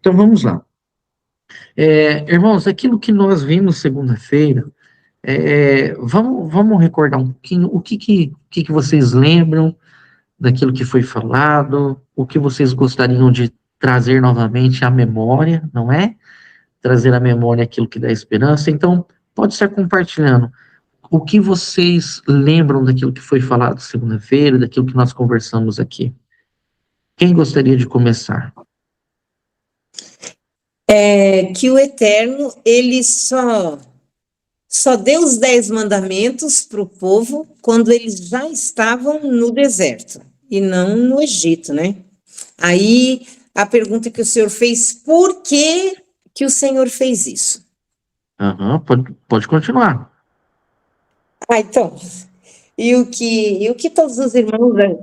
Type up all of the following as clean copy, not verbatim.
Então vamos lá. Irmãos, aquilo que nós vimos segunda-feira, vamos recordar um pouquinho o que vocês lembram daquilo que foi falado, o que vocês gostariam de trazer novamente à memória, não é? Trazer à memória aquilo que dá esperança. Então, pode estar compartilhando o que vocês lembram daquilo que foi falado segunda-feira, daquilo que nós conversamos aqui. Quem gostaria de começar? Que o Eterno, ele só deu os 10 mandamentos para o povo quando eles já estavam no deserto e não no Egito, né? Aí a pergunta que o senhor fez, por que o senhor fez isso? Pode continuar. Então, e o que todos os irmãos, né,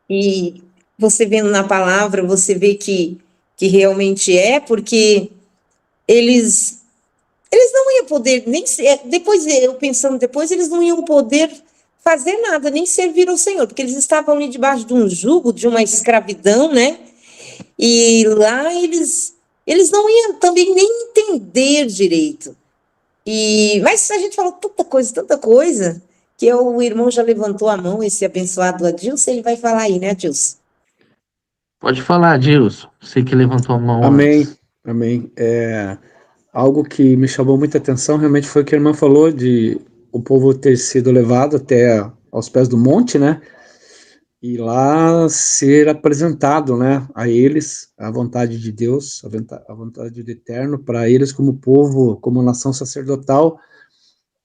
e você vendo na palavra, você vê que realmente porque eles não iam poder, nem depois, eu pensando depois, eles não iam poder fazer nada, nem servir ao Senhor, porque eles estavam ali debaixo de um jugo, de uma escravidão, né? E lá eles não iam também nem entender direito. Mas a gente falou tanta coisa, que o irmão já levantou a mão, esse abençoado Adilson, ele vai falar aí, né, Adilson? Pode falar, Dilson. Você que levantou a mão Amém, antes. amém. Algo que me chamou muita atenção realmente foi o que a irmã falou de o povo ter sido levado até aos pés do monte, né? E lá ser apresentado, né, a eles a vontade de Deus, a vontade do Eterno para eles como povo, como nação sacerdotal,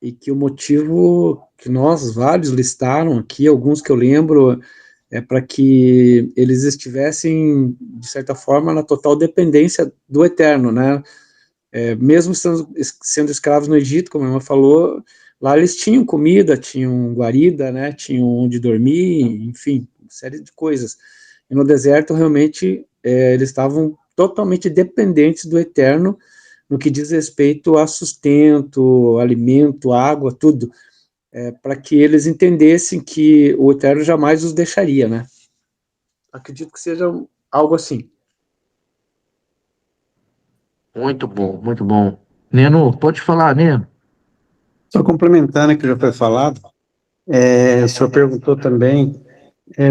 e que o motivo que nós vários listaram aqui, alguns que eu lembro, é para que eles estivessem, de certa forma, na total dependência do Eterno, né? Mesmo sendo escravos no Egito, como a irmã falou, lá eles tinham comida, tinham guarida, né? Tinham onde dormir, enfim, uma série de coisas. E no deserto, realmente, eles estavam totalmente dependentes do Eterno no que diz respeito a sustento, alimento, água, tudo, para que eles entendessem que o Eterno jamais os deixaria, né? Acredito que seja algo assim. Muito bom, muito bom. Neno, pode falar, Neno. Só complementando o que já foi falado, o senhor perguntou também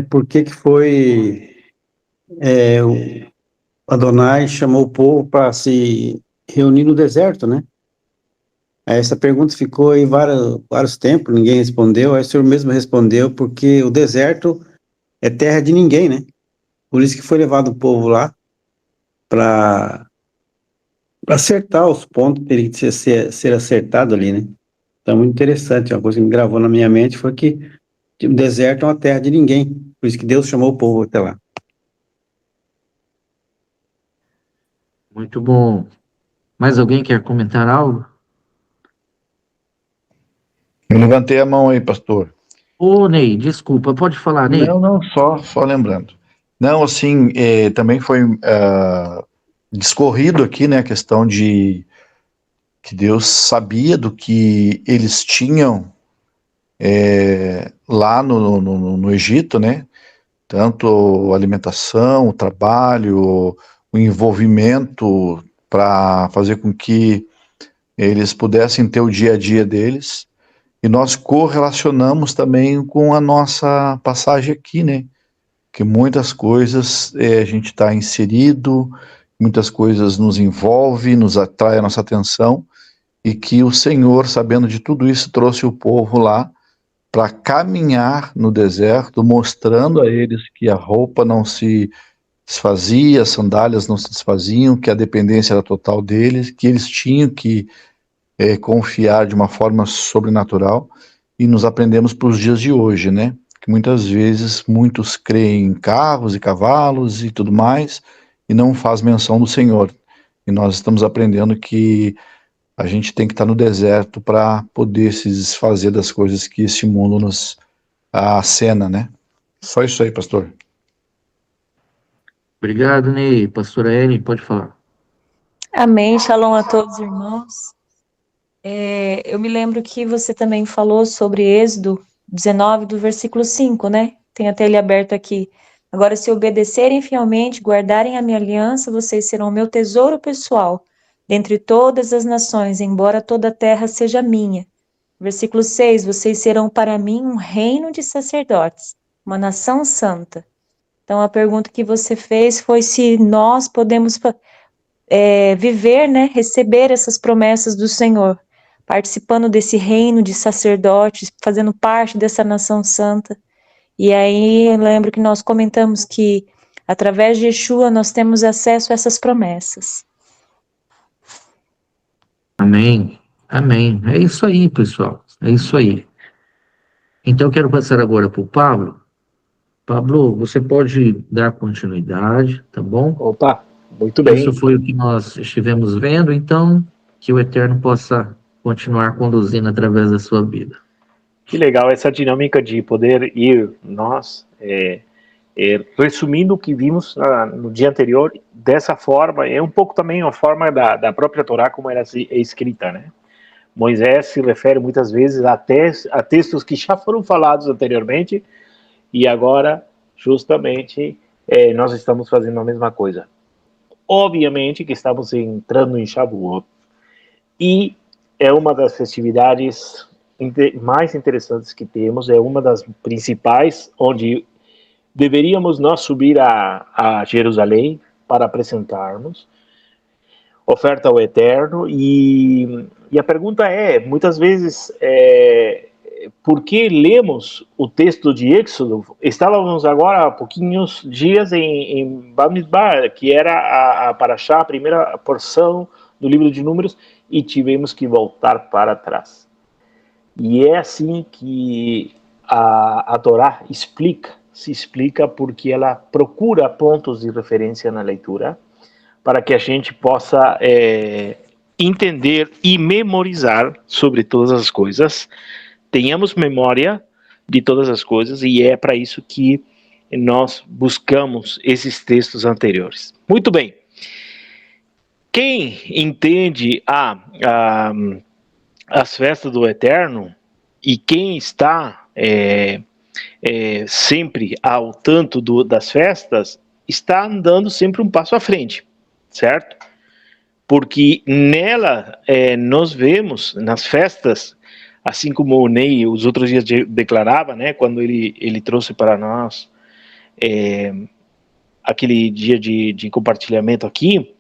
por que foi o Adonai chamou o povo para se reunir no deserto, né? Essa pergunta ficou aí vários tempos, ninguém respondeu, aí o senhor mesmo respondeu, porque o deserto é terra de ninguém, né? Por isso que foi levado o povo lá para acertar os pontos que teriam que ser acertado ali, né? Então, muito interessante, uma coisa que me gravou na minha mente foi que o deserto é uma terra de ninguém, por isso que Deus chamou o povo até lá. Muito bom. Mais alguém quer comentar algo? Eu levantei a mão aí, pastor. Ô, Ney, desculpa, pode falar, Ney. Não, só lembrando. Não, assim, também foi discorrido aqui, né, a questão de que Deus sabia do que eles tinham lá no Egito, né, tanto a alimentação, o trabalho, o envolvimento para fazer com que eles pudessem ter o dia a dia deles, e nós correlacionamos também com a nossa passagem aqui, né, que muitas coisas a gente está inserido, muitas coisas nos envolve, nos atrai a nossa atenção, e que o Senhor, sabendo de tudo isso, trouxe o povo lá para caminhar no deserto, mostrando a eles que a roupa não se desfazia, as sandálias não se desfaziam, que a dependência era total deles, que eles tinham que confiar de uma forma sobrenatural, e nos aprendemos para os dias de hoje, né? Que muitas vezes muitos creem em carros e cavalos e tudo mais, e não faz menção do Senhor. E nós estamos aprendendo que a gente tem que estar no deserto para poder se desfazer das coisas que esse mundo nos acena, né? Só isso aí, pastor. Obrigado, Ney. Pastora Ellen, pode falar. Amém, shalom a todos, irmãos. Eu me lembro que você também falou sobre Êxodo 19, do versículo 5, né? Tem até ele aberto aqui. Agora, se obedecerem fielmente, guardarem a minha aliança, vocês serão meu tesouro pessoal, dentre todas as nações, embora toda a terra seja minha. Versículo 6, vocês serão para mim um reino de sacerdotes, uma nação santa. Então, a pergunta que você fez foi se nós podemos viver, né, receber essas promessas do Senhor, participando desse reino de sacerdotes, fazendo parte dessa nação santa. E aí, eu lembro que nós comentamos que, através de Yeshua, nós temos acesso a essas promessas. Amém. Amém. É isso aí, pessoal. É isso aí. Então, eu quero passar agora para o Pablo. Pablo, você pode dar continuidade, tá bom? Opa, muito bem. Isso foi o que nós estivemos vendo, então, que o Eterno possa continuar conduzindo através da sua vida. Que legal essa dinâmica de poder ir nós, resumindo o que vimos no dia anterior, dessa forma, é um pouco também a forma da própria Torá como ela é escrita, né? Moisés se refere muitas vezes a textos que já foram falados anteriormente, e agora, justamente, nós estamos fazendo a mesma coisa. Obviamente que estamos entrando em Shavuot, e é uma das festividades mais interessantes que temos, é uma das principais, onde deveríamos nós subir a Jerusalém para apresentarmos oferta ao Eterno, e a pergunta é, muitas vezes, por que lemos o texto de Êxodo? Estávamos agora há pouquinhos dias em Bamidbar, que era a Parashá, a primeira porção do livro de Números, e tivemos que voltar para trás. E é assim que a Torá se explica porque ela procura pontos de referência na leitura, para que a gente possa entender e memorizar sobre todas as coisas, tenhamos memória de todas as coisas, e é para isso que nós buscamos esses textos anteriores. Muito bem. Quem entende as festas do Eterno, e quem está sempre ao tanto das festas, está andando sempre um passo à frente, certo? Porque nela nós vemos, nas festas, assim como o Ney os outros dias declarava, né, quando ele trouxe para nós aquele dia de compartilhamento aqui,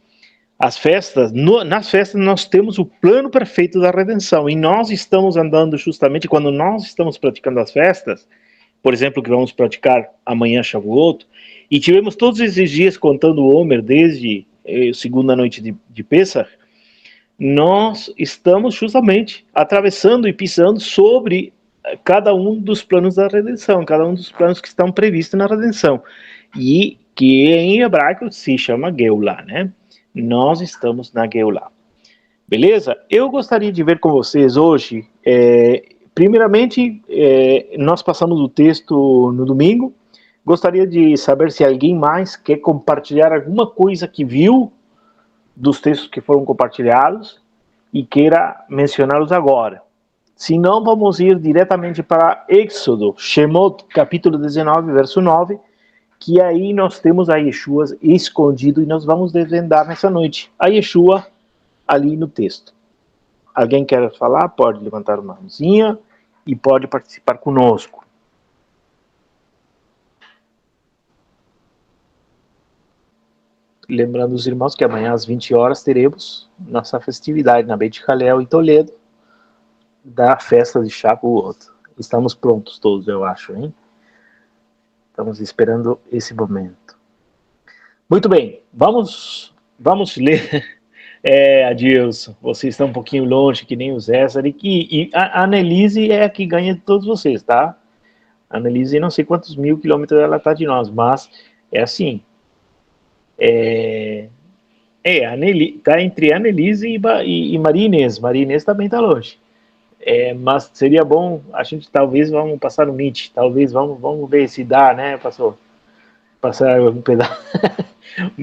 as festas, nas festas nós temos o plano perfeito da redenção, e nós estamos andando justamente quando nós estamos praticando as festas, por exemplo, que vamos praticar amanhã Shavuot, e tivemos todos esses dias contando o Homer desde segunda noite de Pesach, nós estamos justamente atravessando e pisando sobre cada um dos planos da redenção, cada um dos planos que estão previstos na redenção, e que em hebraico se chama Geulah, né? Nós estamos na Geulah. Beleza? Eu gostaria de ver com vocês hoje, primeiramente, nós passamos o texto no domingo, gostaria de saber se alguém mais quer compartilhar alguma coisa que viu dos textos que foram compartilhados e queira mencioná-los agora. Se não, vamos ir diretamente para Êxodo, Shemot, capítulo 19, verso 9, que aí nós temos a Yeshua escondido, e nós vamos desvendar nessa noite a Yeshua ali no texto. Alguém quer falar? Pode levantar uma mãozinha e pode participar conosco. Lembrando os irmãos que amanhã às 20 horas teremos nossa festividade na Beit Hallel, em Toledo, da festa de Shavuot. Estamos prontos todos, eu acho, hein? Estamos esperando esse momento. Muito bem, vamos ler. Adilson, você está um pouquinho longe, que nem o César, e a Annelise é a que ganha de todos vocês, tá? A Annelise, não sei quantos mil quilômetros ela está de nós, mas é assim. Está entre a Annelise e Maria Inês. Maria Inês também está longe. Mas seria bom, a gente talvez vamos passar no Meet, talvez vamos ver se dá, né, pastor? Passar um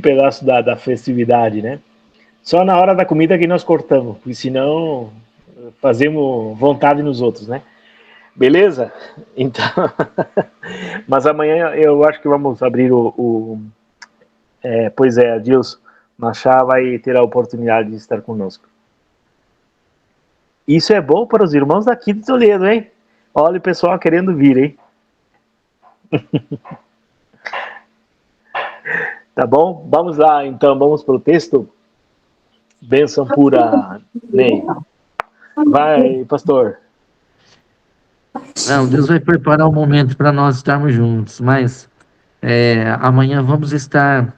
pedaço da festividade, né? Só na hora da comida que nós cortamos, porque senão fazemos vontade nos outros, né? Beleza? Então, mas amanhã eu acho que vamos abrir pois é, Adilson Machado vai ter a oportunidade de estar conosco. Isso é bom para os irmãos daqui de Toledo, hein? Olha o pessoal querendo vir, hein? Tá bom? Vamos lá, então, vamos para o texto. Bênção pura, Ney. Vai, pastor. Não, Deus vai preparar o momento para nós estarmos juntos, mas amanhã vamos estar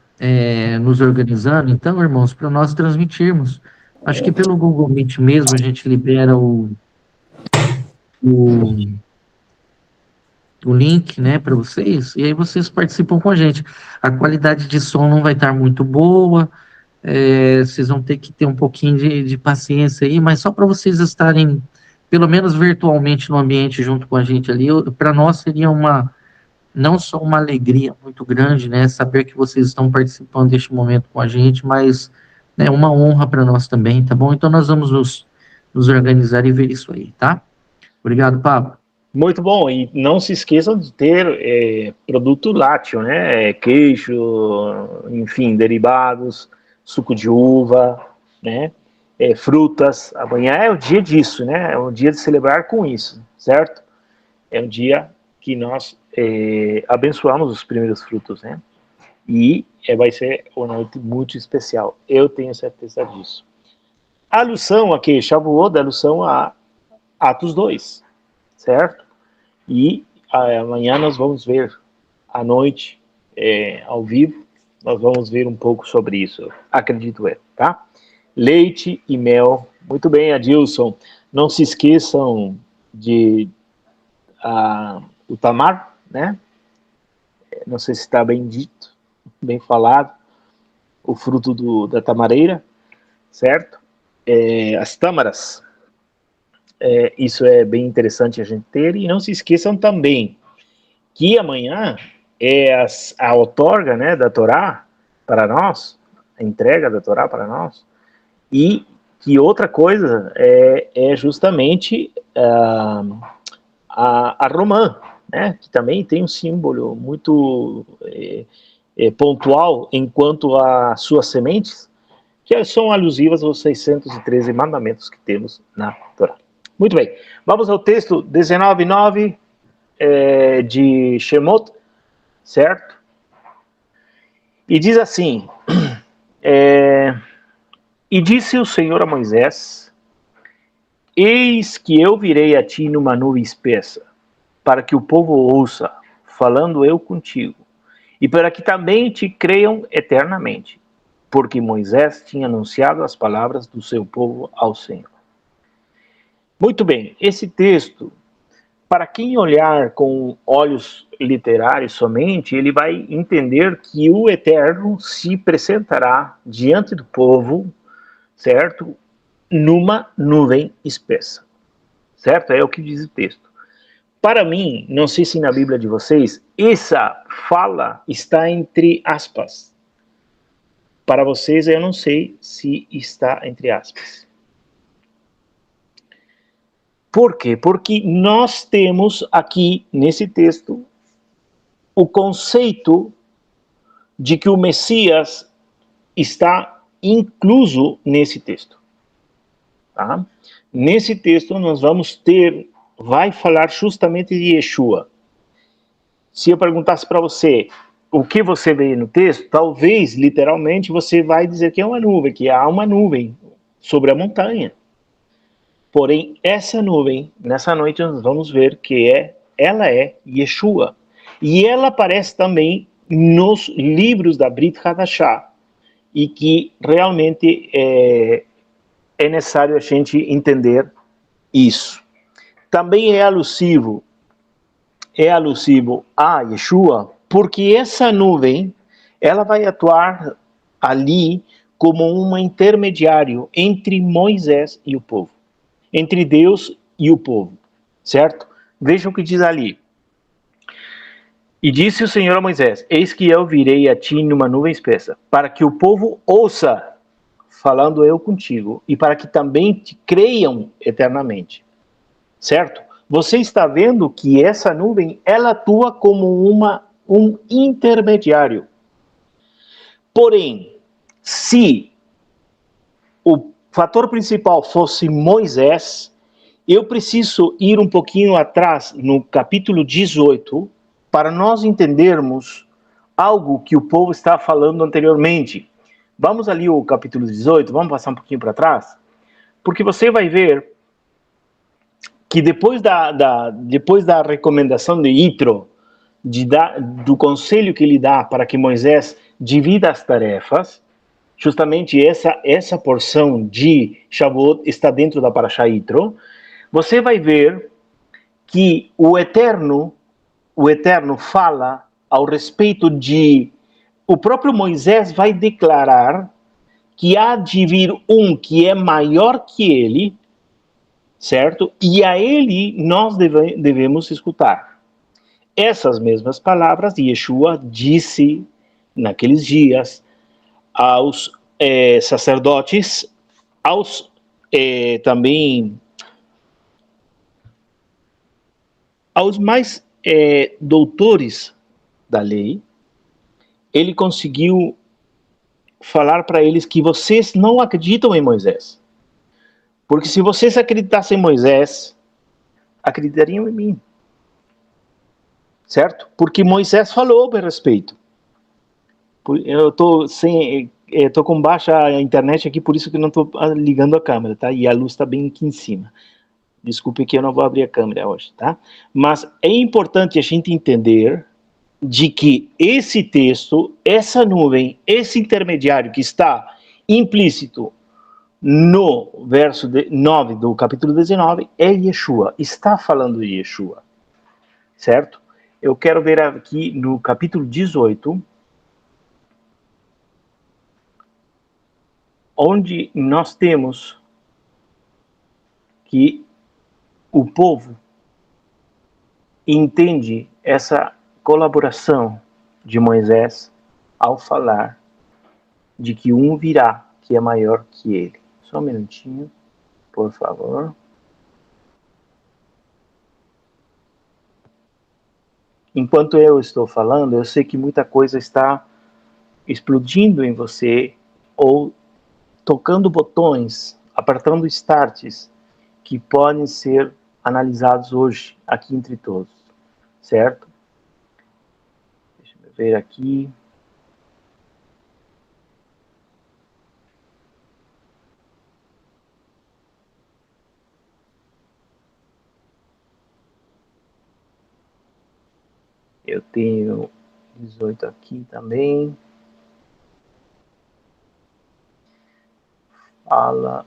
nos organizando, então, irmãos, para nós transmitirmos. Acho que pelo Google Meet mesmo a gente libera o link, né, para vocês, e aí vocês participam com a gente. A qualidade de som não vai estar muito boa, vocês vão ter que ter um pouquinho de paciência aí, mas só para vocês estarem, pelo menos virtualmente, no ambiente junto com a gente ali, para nós seria não só uma alegria muito grande, né, saber que vocês estão participando deste momento com a gente, mas uma honra para nós também, tá bom? Então nós vamos nos organizar e ver isso aí, tá? Obrigado, Pablo. Muito bom, e não se esqueçam de ter produto lácteo, né? Queijo, enfim, derivados, suco de uva, né? Frutas. Amanhã é o dia disso, né? É um dia de celebrar com isso, certo? É um dia que nós abençoamos os primeiros frutos, né? E vai ser uma noite muito especial. Eu tenho certeza disso. A alusão aqui, Shavuot, a alusão a Atos 2, certo? E amanhã nós vamos ver, à noite, ao vivo, nós vamos ver um pouco sobre isso, acredito eu, tá? Leite e mel. Muito bem, Adilson. Não se esqueçam de o tamar, né? Não sei se está bem dito, bem falado. O fruto da tamareira, certo? As tâmaras. Isso é bem interessante a gente ter. E não se esqueçam também que amanhã a outorga, né, da Torá para nós, a entrega da Torá para nós, e que outra coisa é justamente a romã, né, que também tem um símbolo muito pontual enquanto às suas sementes, que são alusivas aos 613 mandamentos que temos na Torá. Muito bem, vamos ao texto 19:9 de Shemot, certo? E diz assim, e disse o Senhor a Moisés, eis que eu virei a ti numa nuvem espessa, para que o povo ouça, falando eu contigo, e para que também te creiam eternamente, porque Moisés tinha anunciado as palavras do seu povo ao Senhor. Muito bem, esse texto, para quem olhar com olhos literários somente, ele vai entender que o Eterno se apresentará diante do povo, certo? Numa nuvem espessa, certo? É o que diz o texto. Para mim, não sei se na Bíblia de vocês, essa fala está entre aspas. Para vocês, eu não sei se está entre aspas. Por quê? Porque nós temos aqui, nesse texto, o conceito de que o Messias está incluso nesse texto. Tá? Nesse texto, nós vamos vai falar justamente de Yeshua. Se eu perguntasse para você o que você vê no texto, talvez, literalmente, você vai dizer que é uma nuvem, que há uma nuvem sobre a montanha. Porém, essa nuvem, nessa noite nós vamos ver que ela é Yeshua. E ela aparece também nos livros da Brit Hadashah. E que realmente é necessário a gente entender isso. Também é alusivo a Yeshua, porque essa nuvem, ela vai atuar ali como um intermediário entre Moisés e o povo. Entre Deus e o povo, certo? Vejam o que diz ali. E disse o Senhor a Moisés, eis que eu virei a ti numa nuvem espessa, para que o povo ouça, falando eu contigo, e para que também te creiam eternamente, certo? você está vendo que essa nuvem, ela atua como um intermediário. Porém, se o fator principal fosse Moisés, eu preciso ir um pouquinho atrás, no capítulo 18, para nós entendermos algo que o povo está falando anteriormente. Vamos ali o capítulo 18, vamos passar um pouquinho para trás, porque você vai ver que depois da recomendação de Yitro, do conselho que ele dá para que Moisés divida as tarefas, justamente essa porção de Shavuot está dentro da Parashá Yitro, você vai ver que o Eterno fala ao respeito de... O próprio Moisés vai declarar que há de vir um que é maior que ele, certo? E a ele nós devemos escutar. Essas mesmas palavras Yeshua disse naqueles dias aos sacerdotes, também aos mais doutores da lei. Ele conseguiu falar para eles que vocês não acreditam em Moisés. Porque se vocês acreditassem em Moisés, acreditariam em mim. Certo? Porque Moisés falou a respeito. Eu estou com baixa internet aqui, por isso que não estou ligando a câmera, tá? E a luz está bem aqui em cima. Desculpe que eu não vou abrir a câmera hoje, tá? Mas é importante a gente entender de que esse texto, essa nuvem, esse intermediário que está implícito no verso 9 do capítulo 19 é Yeshua, está falando de Yeshua, certo? Eu quero ver aqui no capítulo 18, onde nós temos que o povo entende essa colaboração de Moisés ao falar de que um virá que é maior que ele. Só um minutinho, por favor. Enquanto eu estou falando, eu sei que muita coisa está explodindo em você, ou tocando botões, apertando starts, que podem ser analisados hoje, aqui entre todos, certo? Deixa eu ver aqui. Eu tenho 18 aqui também. Fala.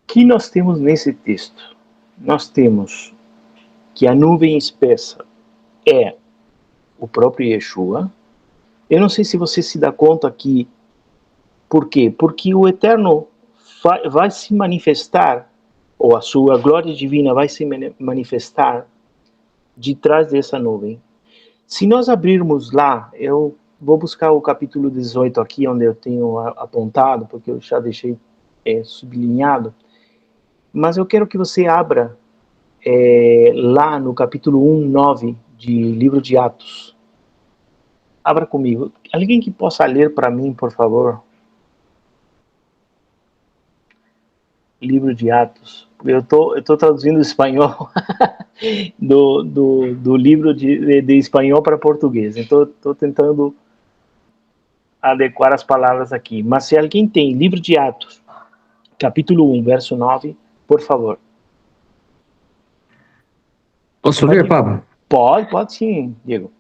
O que nós temos nesse texto? Nós temos que a nuvem espessa é o próprio Yeshua. Eu não sei se você se dá conta aqui. Por quê? Porque o Eterno vai se manifestar, ou a sua glória divina vai se manifestar de trás dessa nuvem. Se nós abrirmos lá, eu vou buscar o capítulo 18 aqui, onde eu tenho apontado, porque eu já deixei sublinhado, mas eu quero que você abra lá no capítulo 1:9 de livro de Atos. Abra comigo. Alguém que possa ler para mim, por favor? Livro de Atos. Eu tô traduzindo o espanhol do livro de espanhol para português. Então, estou tentando adequar as palavras aqui. Mas se alguém tem livro de Atos, capítulo 1, verso 9, por favor. Posso ler, Pablo? Pode sim, Diego.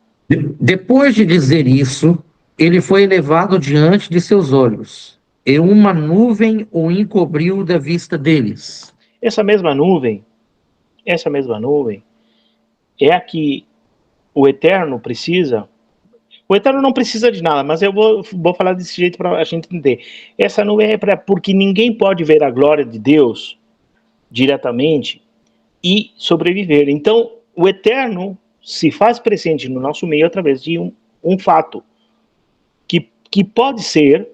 Depois de dizer isso, ele foi elevado diante de seus olhos, e uma nuvem o encobriu da vista deles. Essa mesma nuvem é a que o Eterno precisa. O Eterno não precisa de nada, mas eu vou falar desse jeito para a gente entender. Essa nuvem é porque ninguém pode ver a glória de Deus diretamente e sobreviver. Então, o Eterno se faz presente no nosso meio através de um fato, que pode ser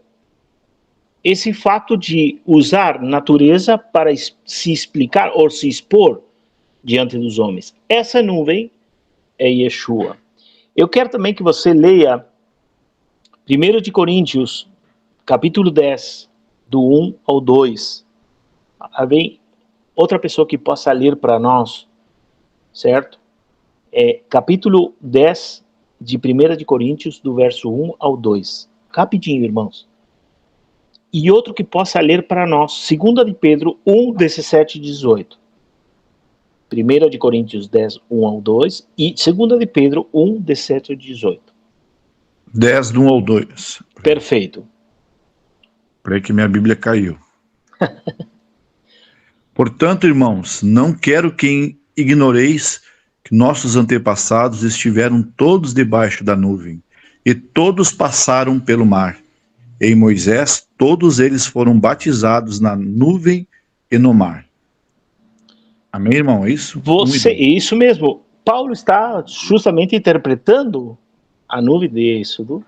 esse fato de usar natureza para se explicar ou se expor diante dos homens. Essa nuvem é Yeshua. Eu quero também que você leia 1 de Coríntios, capítulo 10, do 1 ao 2. Alguém, outra pessoa que possa ler para nós, certo? Capítulo 10 de 1 de Coríntios, do verso 1 ao 2. Rapidinho, irmãos. E outro que possa ler para nós, 2 de Pedro 1, 17 e 18. 1 de Coríntios 10, 1 ao 2 e 2 de Pedro 1, 17 e 18. 10 do 1 ao 2. Perfeito. Peraí que minha Bíblia caiu. Portanto, irmãos, não quero que ignoreis que nossos antepassados estiveram todos debaixo da nuvem, e todos passaram pelo mar. Em Moisés, todos eles foram batizados na nuvem e no mar. Amém, irmão? É isso? Isso mesmo. Paulo está justamente interpretando a nuvem de Êxodo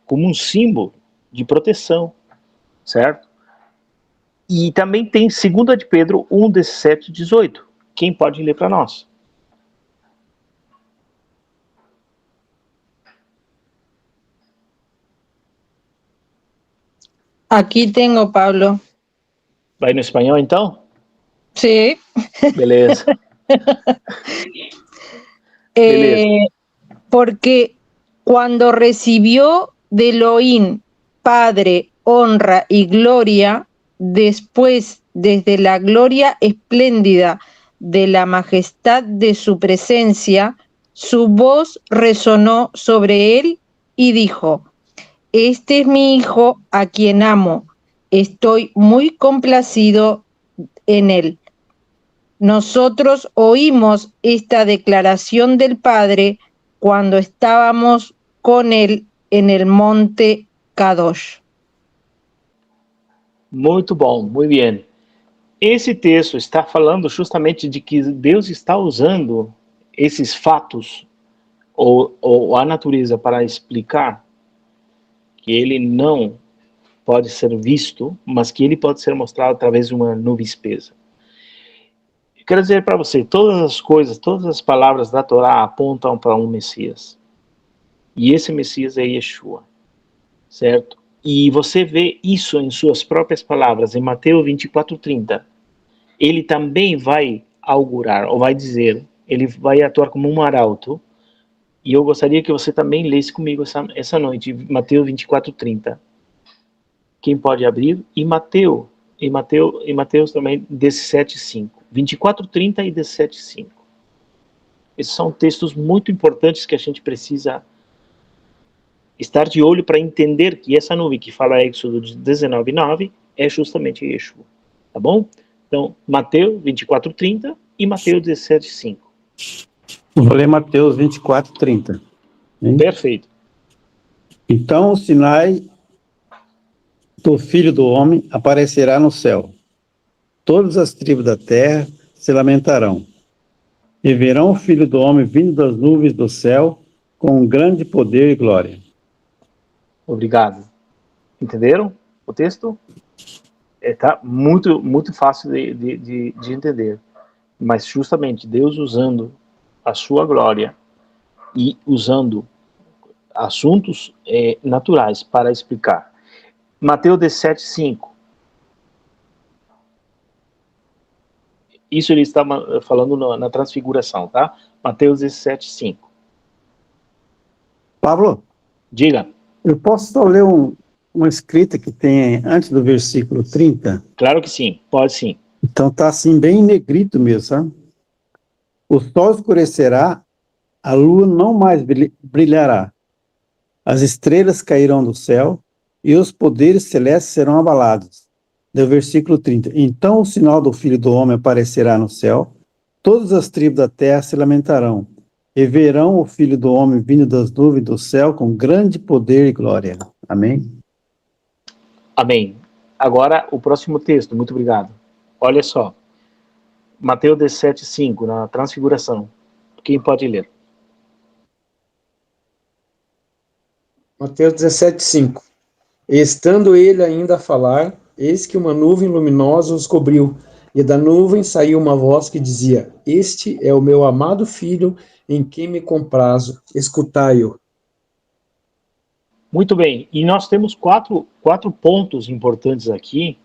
como um símbolo de proteção, certo? E também tem 2 de Pedro 1, 17 e 18. Quem pode ler para nós? Aquí tengo, Pablo. Vai no espanhol, então? Sí. Beleza. Beleza. Porque cuando recibió de Elohim, Padre, honra y gloria, después, desde la gloria espléndida de la majestad de su presencia, su voz resonó sobre él y dijo: Este es mi hijo a quien amo, estoy muy complacido en él. Nosotros oímos esta declaración del Padre cuando estábamos con él en el monte Kadosh. Muito bom, muito bem. Esse texto está falando justamente de que Deus está usando esses fatos ou a natureza para explicar que ele não pode ser visto, mas que ele pode ser mostrado através de uma nuvem espessa. Eu quero dizer para você, todas as coisas, todas as palavras da Torá apontam para um Messias. E esse Messias é Yeshua, certo? E você vê isso em suas próprias palavras, em Mateus 24:30. Ele também vai augurar, ou vai dizer, ele vai atuar como um arauto. E eu gostaria que você também lesse comigo essa noite, Mateus 24:30. Quem pode abrir? E Mateus também 17:5. 24:30 e 17:5. Esses são textos muito importantes que a gente precisa estar de olho para entender que essa nuvem que fala Êxodo 19:9 é justamente Yeshua. Tá bom? Então, Mateus 24:30 e Mateus 17:5. Vou ler Mateus 24:30. Perfeito. Então o Sinai do Filho do Homem aparecerá no céu. Todas as tribos da terra se lamentarão. E verão o Filho do Homem vindo das nuvens do céu com grande poder e glória. Obrigado. Entenderam o texto? Tá muito, muito fácil de entender. Mas justamente Deus usando a sua glória e usando assuntos naturais para explicar. Mateus 17:5. Isso ele está falando na transfiguração, tá? Mateus 17:5. Pablo, Diga. eu posso só ler uma escrita que tem antes do versículo 30? Claro que sim, pode sim. Então tá assim, bem negrito mesmo, sabe? O sol escurecerá, a lua não mais brilhará. As estrelas cairão do céu e os poderes celestes serão abalados. Do versículo 30. Então o sinal do Filho do Homem aparecerá no céu, todas as tribos da terra se lamentarão, e verão o Filho do Homem vindo das nuvens do céu com grande poder e glória. Amém? Amém. Agora o próximo texto, muito obrigado. Olha só. Mateus 17:5, na transfiguração. Quem pode ler? Mateus 17:5. Estando ele ainda a falar, eis que uma nuvem luminosa os cobriu, e da nuvem saiu uma voz que dizia: Este é o meu amado filho, em quem me comprazo, escutai-o. Muito bem, e nós temos quatro pontos importantes aqui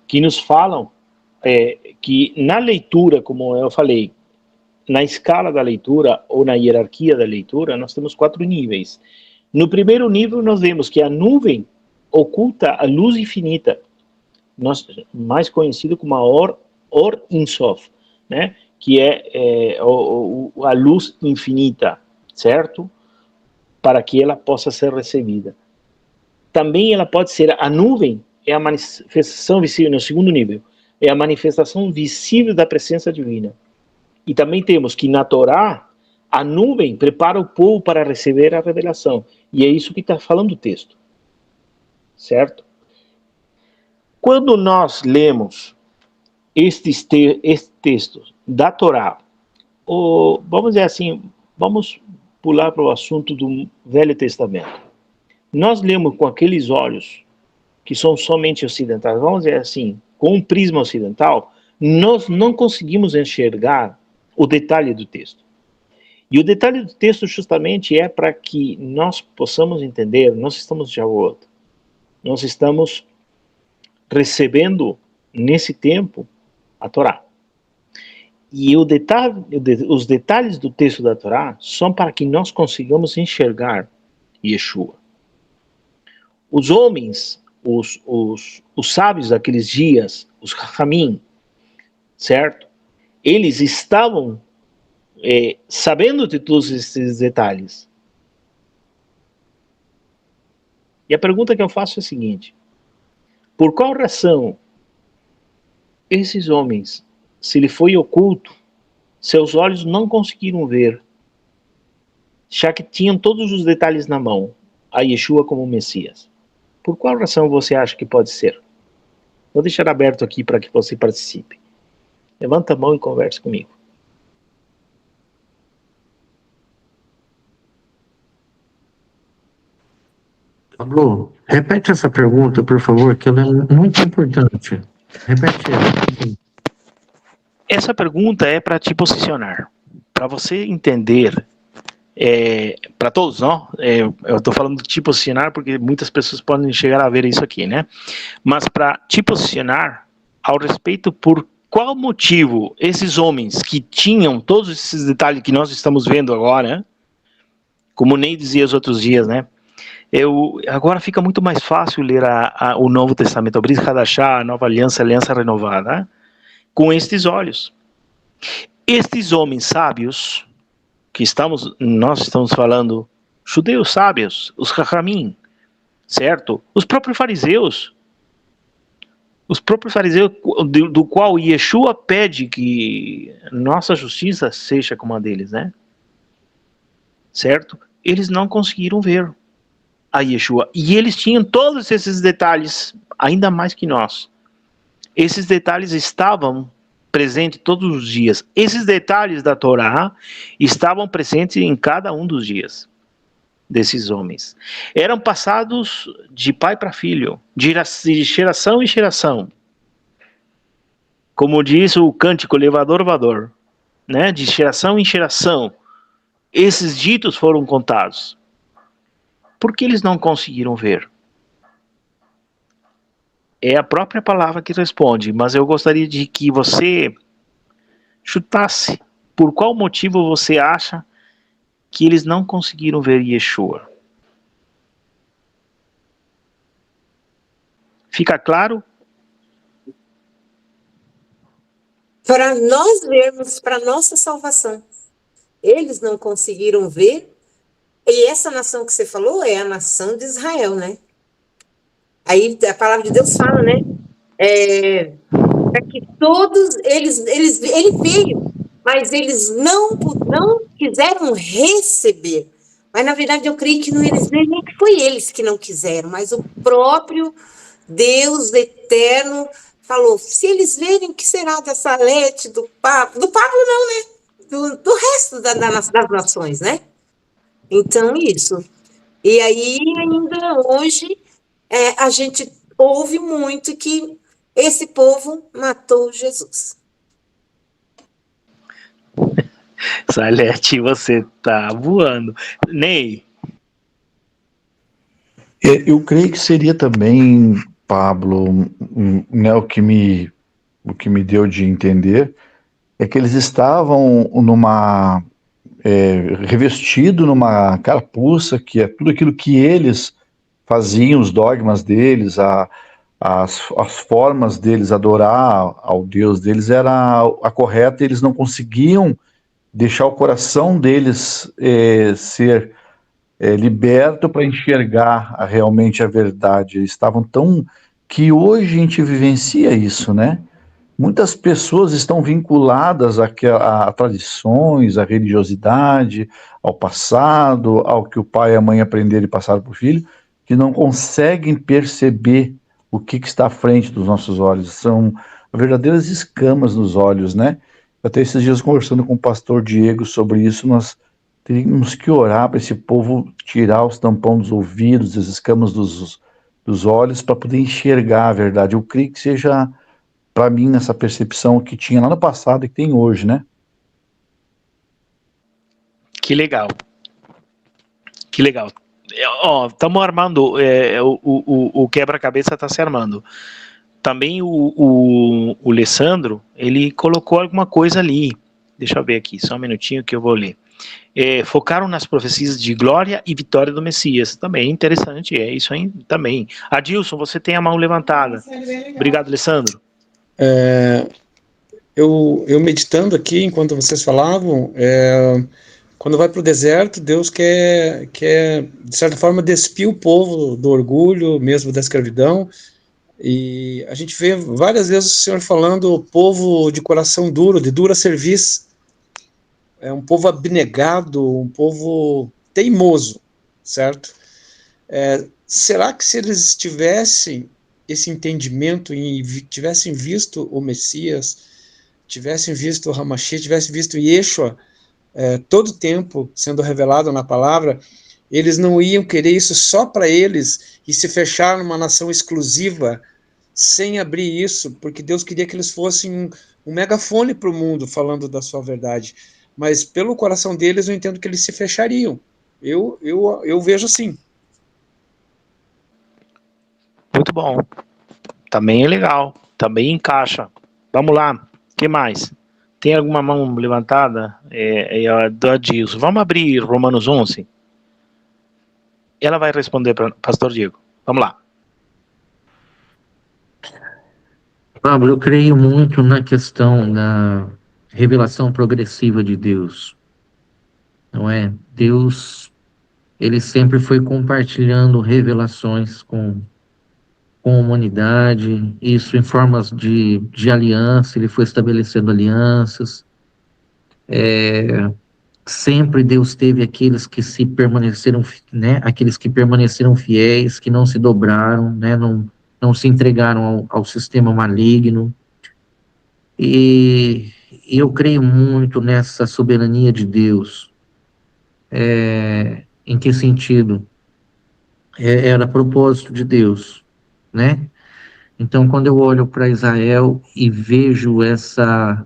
que nos falam que na leitura, como eu falei, na escala da leitura ou na hierarquia da leitura, nós temos 4 níveis. No primeiro nível, nós vemos que a nuvem oculta a luz infinita, mais conhecido como a Or Ein Sof, né? Que é a luz infinita, certo? Para que ela possa ser recebida. Também ela pode ser, a nuvem é a manifestação visível, no segundo nível, é a manifestação visível da presença divina. E também temos que na Torá, a nuvem prepara o povo para receber a revelação. E é isso que está falando o texto. Certo? Quando nós lemos estes textos da Torá, vamos dizer assim, vamos pular para o assunto do Velho Testamento. Nós lemos com aqueles olhos que são somente ocidentais, vamos dizer assim, com um prisma ocidental, nós não conseguimos enxergar o detalhe do texto. E o detalhe do texto justamente é para que nós possamos entender, nós estamos de acordo. Nós estamos recebendo, nesse tempo, a Torá. E os detalhes do texto da Torá são para que nós consigamos enxergar Yeshua. Os homens, os sábios daqueles dias, os Chachamim, certo? Eles estavam sabendo de todos esses detalhes. E a pergunta que eu faço é a seguinte: por qual razão esses homens, se lhe foi oculto, seus olhos não conseguiram ver, já que tinham todos os detalhes na mão, a Yeshua como Messias? Por qual razão você acha que pode ser? Vou deixar aberto aqui para que você participe. Levanta a mão e converse comigo. Pablo, repete essa pergunta, por favor, que ela é muito importante. Repete ela. Essa pergunta é para te posicionar, para você entender, para todos, não? Eu estou falando de te posicionar porque muitas pessoas podem chegar a ver isso aqui, né? Mas para te posicionar ao respeito por qual motivo esses homens que tinham todos esses detalhes que nós estamos vendo agora, como nem dizia os outros dias, né? Agora fica muito mais fácil ler o Novo Testamento, a Brit Hadashah, a Nova Aliança, a Aliança Renovada, com estes olhos. Estes homens sábios, que nós estamos falando, judeus sábios, os Chachamim, certo? Os próprios fariseus, do qual Yeshua pede que nossa justiça seja como a deles, né? Certo? Eles não conseguiram ver a Yeshua. E eles tinham todos esses detalhes, ainda mais que nós. Esses detalhes estavam presentes todos os dias. Esses detalhes da Torá estavam presentes em cada um dos dias desses homens. Eram passados de pai para filho, de geração em geração. Como diz o cântico Levador, né? De geração em geração. Esses ditos foram contados. Por que eles não conseguiram ver? É a própria palavra que responde, mas eu gostaria de que você chutasse. Por qual motivo você acha que eles não conseguiram ver Yeshua? Fica claro? Para nós vermos, para nossa salvação. Eles não conseguiram ver. E essa nação que você falou é a nação de Israel, né? Aí a palavra de Deus fala, né? Para que todos ele veio, mas eles não quiseram receber. Mas na verdade eu creio que não eles nem que foi eles que não quiseram, mas o próprio Deus eterno falou: se eles verem, o que será da Salete, do Pablo não, né? Do resto das nações, né? Então, isso. E aí, ainda hoje, a gente ouve muito que esse povo matou Jesus. Salete, você tá voando. Ney, Eu creio que seria também, Pablo, né, o que me deu de entender é que eles estavam revestido numa carapuça, que é tudo aquilo que eles faziam, os dogmas deles, as formas deles adorar ao Deus deles era a correta, e eles não conseguiam deixar o coração deles ser liberto para enxergar realmente a verdade. Eles estavam tão... que hoje a gente vivencia isso, né? Muitas pessoas estão vinculadas a tradições, à religiosidade, ao passado, ao que o pai e a mãe aprenderam e passaram para o filho, que não conseguem perceber o que está à frente dos nossos olhos. São verdadeiras escamas nos olhos, né? Até esses dias conversando com o pastor Diego sobre isso, nós teríamos que orar para esse povo tirar os tampões dos ouvidos, as escamas dos olhos, para poder enxergar a verdade. Eu creio que seja, para mim, nessa percepção que tinha lá no passado e que tem hoje, né? que legal. Que legal. Ó, estamos armando, o quebra-cabeça está se armando. Também o Alessandro, ele colocou alguma coisa ali. Deixa eu ver aqui, só um minutinho que eu vou ler. Focaram nas profecias de glória e vitória do Messias. Também interessante, é isso aí também. Adilson, você tem a mão levantada. Obrigado, Alessandro. Eu meditando aqui, enquanto vocês falavam, quando vai para o deserto, Deus quer, de certa forma, despir o povo do orgulho, mesmo da escravidão, e a gente vê várias vezes o Senhor falando o povo de coração duro, de dura cerviz, um povo abnegado, um povo teimoso, certo? Será que se eles tivessem esse entendimento e tivessem visto o Messias, tivessem visto o Hamashi, tivessem visto Yeshua, todo o tempo sendo revelado na palavra, eles não iam querer isso só para eles e se fechar numa nação exclusiva sem abrir isso, porque Deus queria que eles fossem um megafone para o mundo falando da sua verdade. Mas pelo coração deles eu entendo que eles se fechariam. Eu vejo assim. Muito bom. Também é legal. Também encaixa. Vamos lá. O que mais? Tem alguma mão levantada? É do Adilson. Vamos abrir Romanos 11? Ela vai responder para o pastor Diego. Vamos lá. Pablo, eu creio muito na questão da revelação progressiva de Deus. Não é? Deus, ele sempre foi compartilhando revelações com a humanidade, isso em formas de aliança, ele foi estabelecendo alianças. Sempre Deus teve aqueles que se permaneceram, né, aqueles que permaneceram fiéis, que não se dobraram, né, não se entregaram ao sistema maligno. E eu creio muito nessa soberania de Deus. Em que sentido? Era propósito de Deus, né? Então, quando eu olho para Israel e vejo essa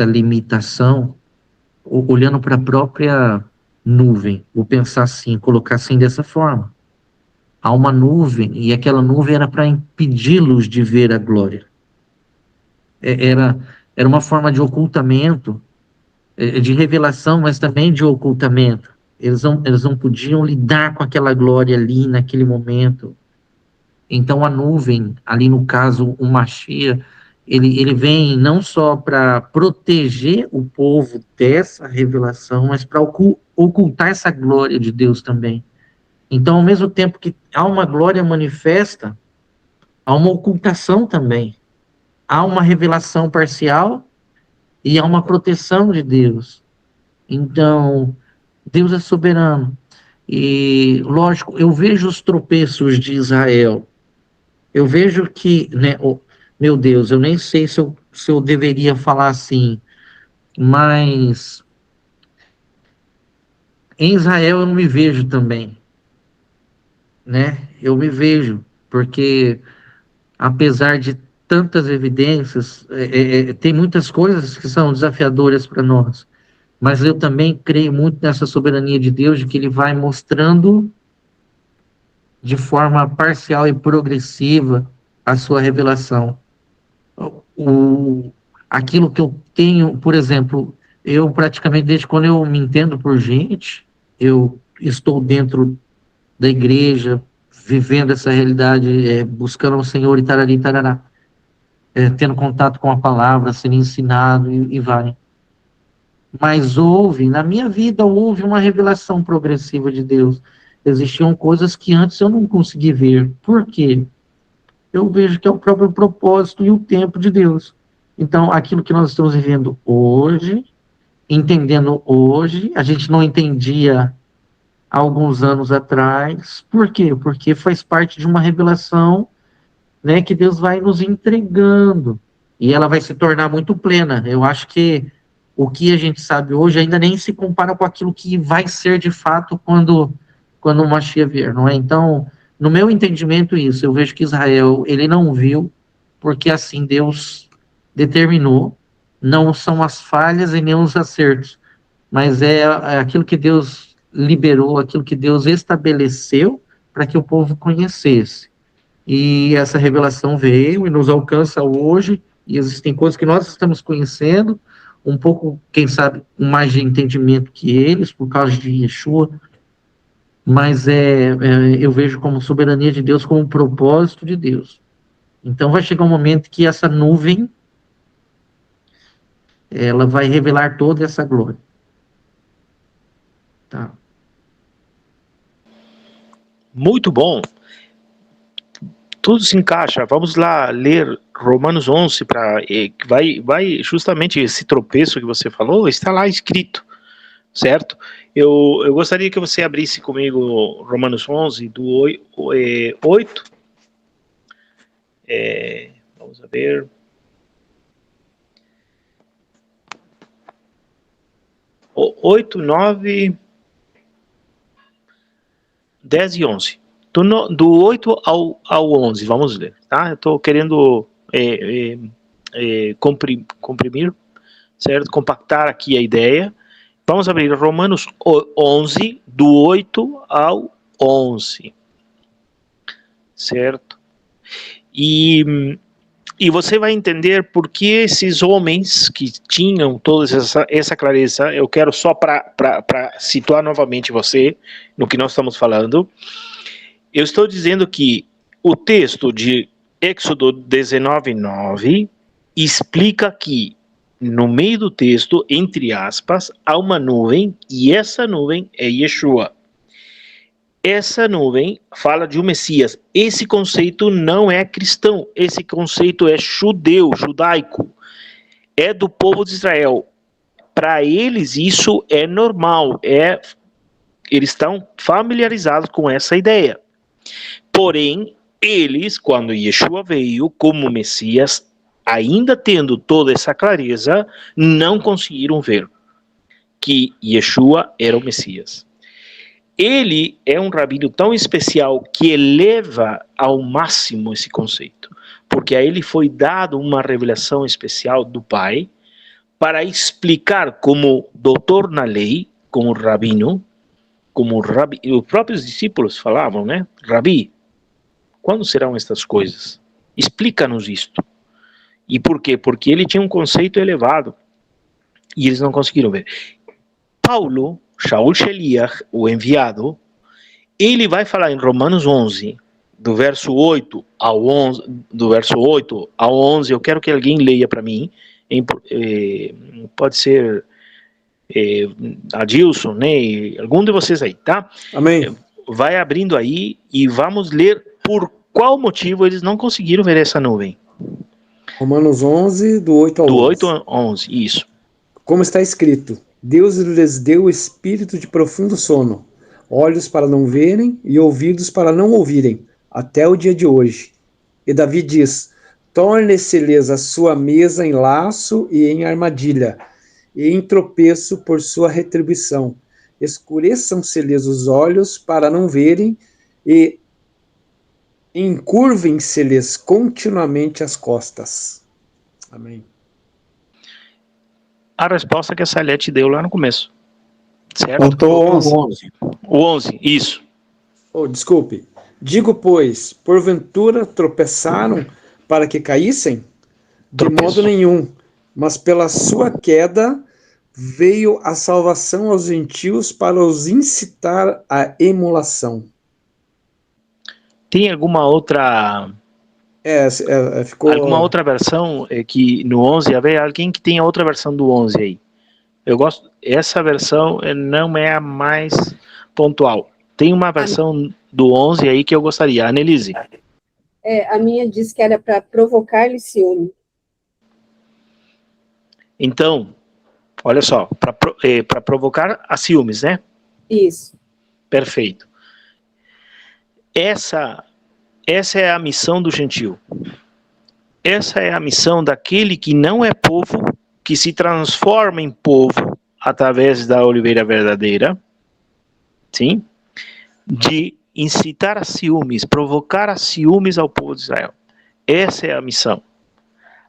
limitação, olhando para a própria nuvem, vou pensar assim, colocar assim dessa forma. Há uma nuvem, e aquela nuvem era para impedi-los de ver a glória. Era uma forma de ocultamento, de revelação, mas também de ocultamento. Eles não podiam lidar com aquela glória ali, naquele momento. Então a nuvem, ali no caso o Mashiach, ele vem não só para proteger o povo dessa revelação, mas para ocultar essa glória de Deus também. Então, ao mesmo tempo que há uma glória manifesta, há uma ocultação também. Há uma revelação parcial e há uma proteção de Deus. Então, Deus é soberano. E, lógico, eu vejo os tropeços de Israel. Eu vejo que, né, meu Deus, eu nem sei se eu deveria falar assim, mas em Israel eu não me vejo também, né? eu me vejo, porque apesar de tantas evidências, tem muitas coisas que são desafiadoras para nós, mas eu também creio muito nessa soberania de Deus, de que Ele vai mostrando de forma parcial e progressiva a sua revelação. Aquilo que eu tenho, por exemplo, eu praticamente desde quando eu me entendo por gente, eu estou dentro da igreja, vivendo essa realidade, buscando o Senhor e tarari, tarará, tendo contato com a palavra, sendo ensinado e vai. Mas na minha vida, houve uma revelação progressiva de Deus. Existiam coisas que antes eu não consegui ver. Por quê? Eu vejo que é o próprio propósito e o tempo de Deus. Então, aquilo que nós estamos vivendo hoje, entendendo hoje, a gente não entendia há alguns anos atrás. Por quê? Porque faz parte de uma revelação, né, que Deus vai nos entregando. E ela vai se tornar muito plena. Eu acho que o que a gente sabe hoje ainda nem se compara com aquilo que vai ser de fato quando o Mashiach vier, não é? Então, no meu entendimento, isso, eu vejo que Israel, ele não viu, porque assim Deus determinou, não são as falhas e nem os acertos, mas é aquilo que Deus liberou, aquilo que Deus estabeleceu para que o povo conhecesse. E essa revelação veio e nos alcança hoje, e existem coisas que nós estamos conhecendo, um pouco, quem sabe, com mais de entendimento que eles, por causa de Yeshua, mas eu vejo como soberania de Deus, como um propósito de Deus. Então vai chegar um momento que essa nuvem, ela vai revelar toda essa glória. Tá. Muito bom. Tudo se encaixa. Vamos lá ler Romanos 11, vai justamente esse tropeço que você falou, está lá escrito, certo? Eu gostaria que você abrisse comigo Romanos 11, do 8. Vamos ver. 8, 9, 10 e 11. Do 8 ao 11, vamos ler, tá? Eu estou querendo comprimir, certo? Compactar aqui a ideia. Vamos abrir Romanos 11, do 8 ao 11, certo? E você vai entender por que esses homens que tinham toda essa clareza, eu quero só para situar novamente você no que nós estamos falando. Eu estou dizendo que o texto de Êxodo 19:9 explica que no meio do texto, entre aspas, há uma nuvem, e essa nuvem é Yeshua. Essa nuvem fala de um Messias. Esse conceito não é cristão, esse conceito é judaico, é do povo de Israel. Para eles isso é normal, eles estão familiarizados com essa ideia. Porém, eles, quando Yeshua veio como Messias, ainda tendo toda essa clareza, não conseguiram ver que Yeshua era o Messias. Ele é um rabino tão especial que eleva ao máximo esse conceito, porque a ele foi dado uma revelação especial do Pai para explicar como doutor na lei, como rabino, os próprios discípulos falavam, né? Rabi, quando serão estas coisas? Explica-nos isto. E por quê? Porque ele tinha um conceito elevado e eles não conseguiram ver. Paulo, Shaul Sheliach, o enviado, ele vai falar em Romanos 11, do verso 8 ao 11, eu quero que alguém leia para mim, pode ser Adilson, né? Algum de vocês aí, tá? Amém. Vai abrindo aí e vamos ler por qual motivo eles não conseguiram ver essa nuvem. Romanos 11, do 8 ao 11. Do 8 ao 11, isso. Como está escrito, Deus lhes deu o espírito de profundo sono, olhos para não verem e ouvidos para não ouvirem, até o dia de hoje. E Davi diz, torne-se-lhes a sua mesa em laço e em armadilha, e em tropeço por sua retribuição. Escureçam-se-lhes os olhos para não verem, e encurvem-se-lhes continuamente as costas. Amém. A resposta que a Salete deu lá no começo. Certo? Faltou 11. 11. O 11, isso. Oh, desculpe. Digo, pois, porventura tropeçaram para que caíssem? De Tropeço. modo nenhum, mas pela sua queda veio a salvação aos gentios para os incitar à emulação. Tem alguma outra Ficou... alguma outra versão que no 11 haver alguém que tenha outra versão do 11 aí? Eu gosto, essa versão não é a mais pontual. Tem uma versão do 11 aí que eu gostaria. Annelise. A minha diz que era para provocar-lhe ciúme. Então, olha só, para provocar a ciúmes, né? Isso. Perfeito. Essa é a missão do gentio. Essa é a missão daquele que não é povo, que se transforma em povo através da oliveira verdadeira, sim? De incitar a ciúmes, provocar a ciúmes ao povo de Israel. Essa é a missão.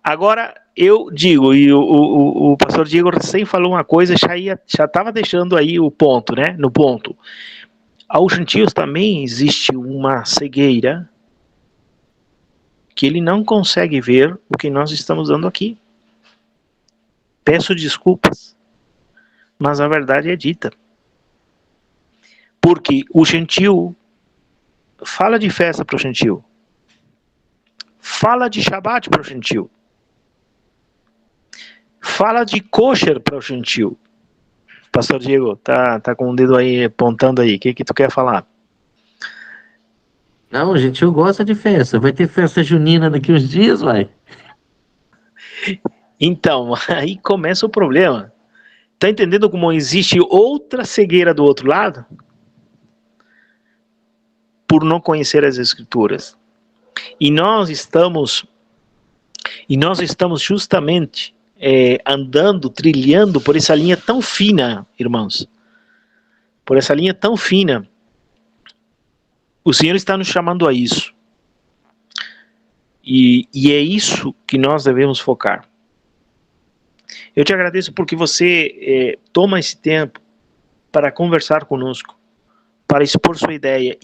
Agora, eu digo, e o pastor Diego recém falou uma coisa, já estava deixando aí o ponto, né? No ponto. Aos gentios também existe uma cegueira que ele não consegue ver o que nós estamos dando aqui. Peço desculpas, mas a verdade é dita. Porque o gentio fala de festa para o gentio, fala de Shabat para o gentio, fala de kosher para o gentio. Pastor Diego, tá com o dedo aí apontando aí, o que tu quer falar? Não, gente, eu gosto de festa. Vai ter festa junina daqui uns dias, vai. Então, aí começa o problema. Tá entendendo como existe outra cegueira do outro lado? Por não conhecer as Escrituras. E nós estamos justamente andando, trilhando por essa linha tão fina, irmãos. Por essa linha tão fina. O Senhor está nos chamando a isso. E é isso que nós devemos focar. Eu te agradeço porque você toma esse tempo para conversar conosco, para expor sua ideia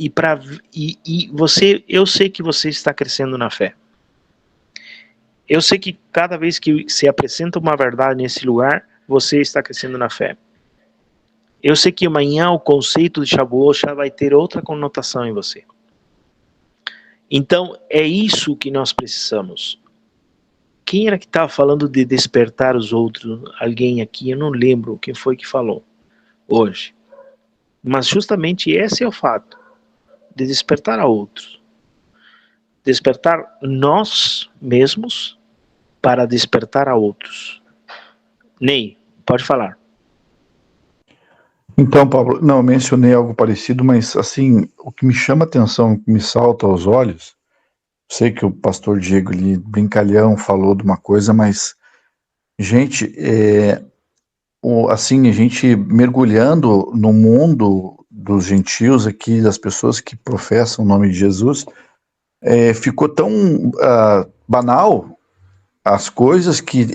eu sei que você está crescendo na fé. Eu sei que cada vez que se apresenta uma verdade nesse lugar, você está crescendo na fé. Eu sei que amanhã o conceito de Shavuot já vai ter outra conotação em você. Então, é isso que nós precisamos. Quem era que estava falando de despertar os outros? Alguém aqui, eu não lembro quem foi que falou hoje. Mas justamente esse é o fato, de despertar a outros. Despertar nós mesmos para despertar a outros. Ney, pode falar. Então, Pablo, não, eu mencionei algo parecido, mas assim, o que me chama a atenção, o que me salta aos olhos, sei que o pastor Diego ali, brincalhão, falou de uma coisa, mas, gente, assim, a gente mergulhando no mundo dos gentios aqui, das pessoas que professam o nome de Jesus, ficou tão banal as coisas que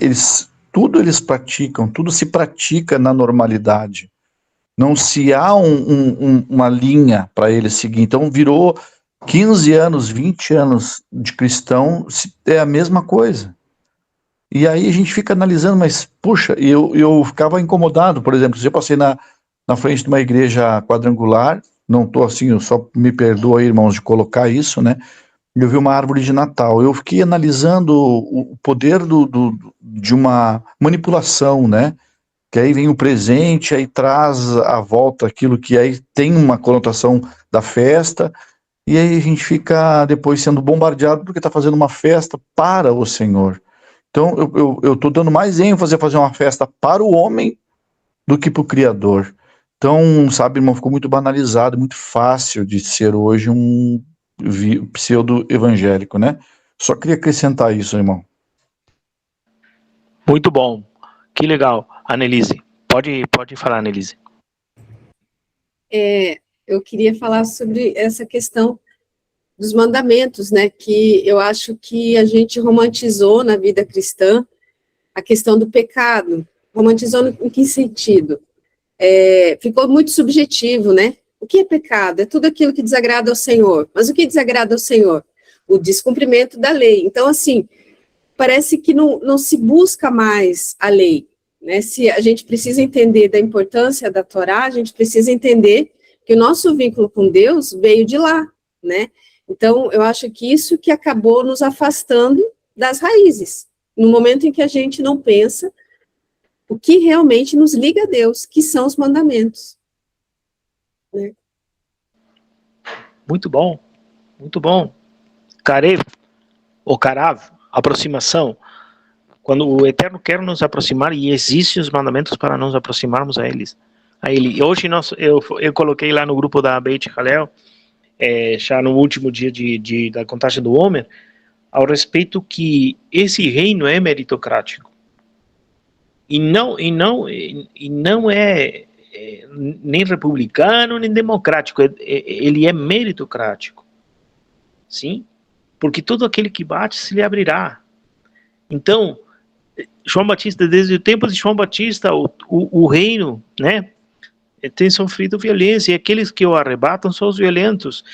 tudo eles praticam, tudo se pratica na normalidade. Não se há uma linha para eles seguir. Então virou 15 anos, 20 anos de cristão, é a mesma coisa. E aí a gente fica analisando, mas puxa, eu ficava incomodado, por exemplo, se eu passei na frente de uma igreja quadrangular, não estou assim, eu só me perdoa aí, irmãos, de colocar isso, né? Eu vi uma árvore de Natal, eu fiquei analisando o poder de uma manipulação, né? Que aí vem o presente, aí traz à volta aquilo que aí tem uma conotação da festa, e aí a gente fica depois sendo bombardeado porque está fazendo uma festa para o Senhor. Então eu estou dando mais ênfase a fazer uma festa para o homem do que para o Criador. Então, sabe, irmão, ficou muito banalizado, muito fácil de ser hoje um pseudo-evangélico, né? Só queria acrescentar isso, irmão. Muito bom. Que legal. Annelise, pode falar, Annelise. Eu queria falar sobre essa questão dos mandamentos, né, que eu acho que a gente romantizou na vida cristã a questão do pecado. Romantizou em que sentido? Ficou muito subjetivo, né? O que é pecado? É tudo aquilo que desagrada ao Senhor. Mas o que desagrada ao Senhor? O descumprimento da lei. Então, assim, parece que não se busca mais a lei, né? Se a gente precisa entender da importância da Torá, a gente precisa entender que o nosso vínculo com Deus veio de lá, né? Então, eu acho que isso que acabou nos afastando das raízes, no momento em que a gente não pensa o que realmente nos liga a Deus, que são os mandamentos. Né? Muito bom, muito bom. Carev, ou Carav, aproximação. Quando o Eterno quer nos aproximar, e existem os mandamentos para nos aproximarmos a eles. A ele. Hoje eu coloquei lá no grupo da Beit Hallel, já no último dia da contagem do Homer, ao respeito que esse reino é meritocrático. E não é nem republicano, nem democrático. Ele é meritocrático. Sim? Porque todo aquele que bate se lhe abrirá. Então, João Batista, desde o tempo de João Batista, o reino, né, tem sofrido violência, e aqueles que o arrebatam são os violentos.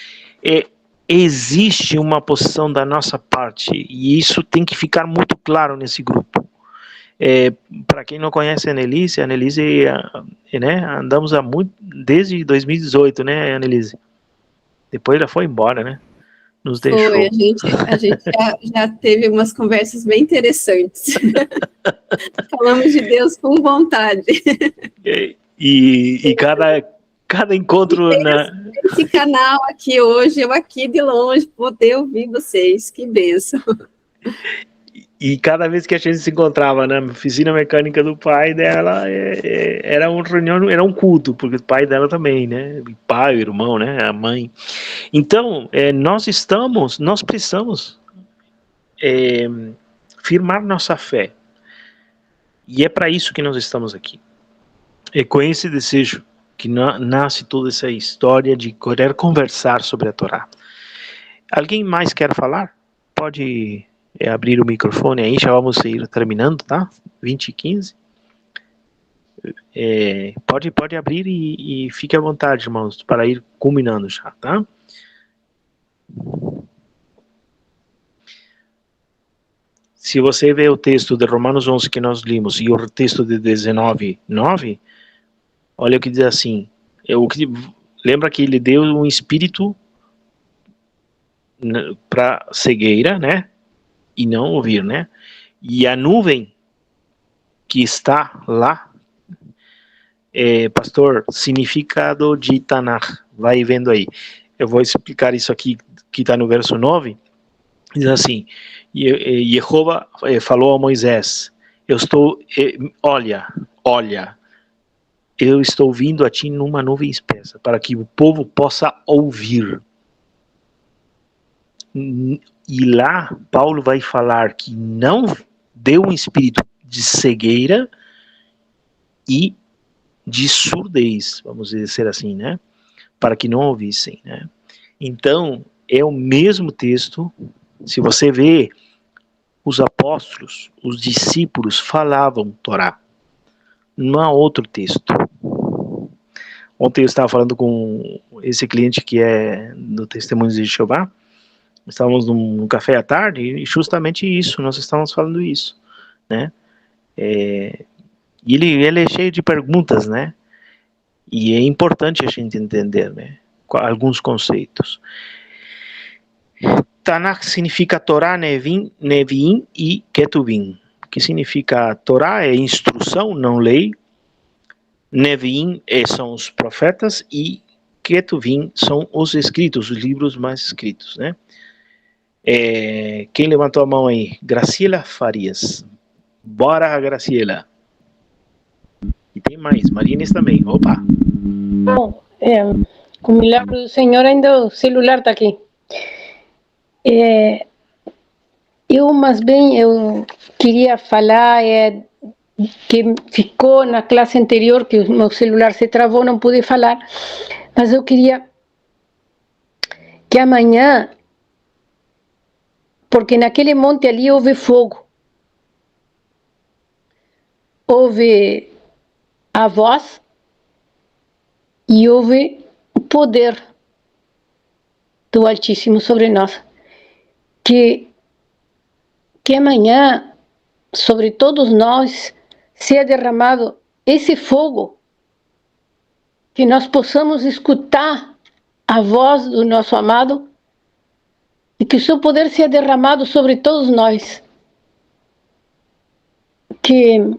Existe uma posição da nossa parte, e isso tem que ficar muito claro nesse grupo. Para quem não conhece a Annelise, né, andamos desde 2018, né, Annelise? Depois ela foi embora, né? Nos deixou. Foi, a gente já teve umas conversas bem interessantes. Falamos de Deus com vontade. E cada encontro esse canal aqui hoje, eu aqui de longe, poder ouvir vocês, que bênção. E cada vez que a gente se encontrava na oficina mecânica do pai dela, era uma reunião, era um culto, porque o pai dela também, né? O pai, o irmão, né? A mãe. Então, nós precisamos firmar nossa fé. E é para isso que nós estamos aqui. É com esse desejo que nasce toda essa história de querer conversar sobre a Torá. Alguém mais quer falar? Pode abrir o microfone aí, já vamos ir terminando, tá? 20h15. Pode abrir e fique à vontade, irmãos, para ir culminando já, tá? Se você vê o texto de Romanos 11 que nós limos e o texto de 19:9, olha o que diz assim, lembra que ele deu um espírito para cegueira, né? E não ouvir, né? E a nuvem que está lá, pastor, significado de Tanakh, vai vendo aí. Eu vou explicar isso aqui, que está no verso 9, diz assim, Jeová falou a Moisés, olha, eu estou vindo a ti numa nuvem espessa, para que o povo possa ouvir. E lá, Paulo vai falar que não deu um espírito de cegueira e de surdez, vamos dizer assim, né? Para que não ouvissem, né? Então, é o mesmo texto. Se você vê, os apóstolos, os discípulos falavam Torá. Não há outro texto. Ontem eu estava falando com esse cliente que é do Testemunho de Jeová. Estávamos num café à tarde e justamente isso, nós estávamos falando isso, né? E ele é cheio de perguntas, né? E é importante a gente entender, né? Alguns conceitos. Tanakh significa Torá, Neviim e Ketuvim. Que significa Torá é instrução, não lei. Neviim são os profetas e Ketuvim são os escritos, os livros mais escritos, né? Quem levantou a mão aí? Graciela Farias. Bora, Graciela. E tem mais, Marines também. Opa! Bom, com o milagre do Senhor, ainda o celular está aqui. Eu queria falar que ficou na classe anterior, que o meu celular se travou, não pude falar, mas eu queria que amanhã porque naquele monte ali houve fogo, houve a voz e houve o poder do Altíssimo sobre nós. Que amanhã, sobre todos nós, seja derramado esse fogo, que nós possamos escutar a voz do nosso amado e que o seu poder seja derramado sobre todos nós. Que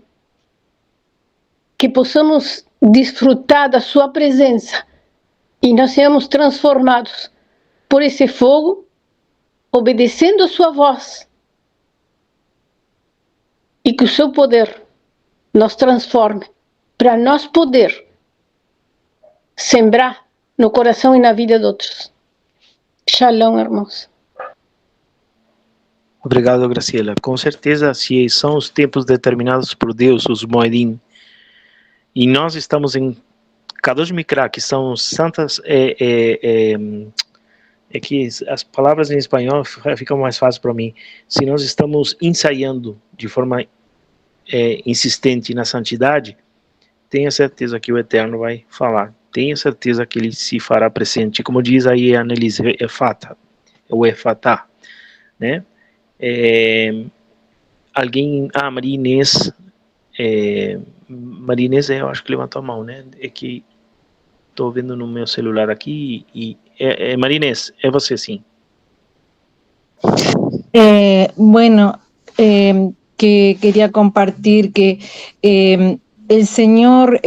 possamos desfrutar da sua presença e nós sejamos transformados por esse fogo, obedecendo a sua voz, e que o seu poder nos transforme para nós poder sembrar no coração e na vida de outros. Shalom, irmãos. Obrigado, Graciela. Com certeza, se são os tempos determinados por Deus, os Moedim, e nós estamos em Kadosh Mikra, que são santas, que as palavras em espanhol ficam mais fáceis para mim. Se nós estamos ensaiando de forma insistente na santidade, tenha certeza que o Eterno vai falar. Tenha certeza que ele se fará presente. Como diz aí a Annelise, o Efatá, né? Maria Inês, eu acho que levantou a mão, né? É que estou vendo no meu celular aqui e Maria Inês, é você sim. Bueno, que quería compartir que el Señor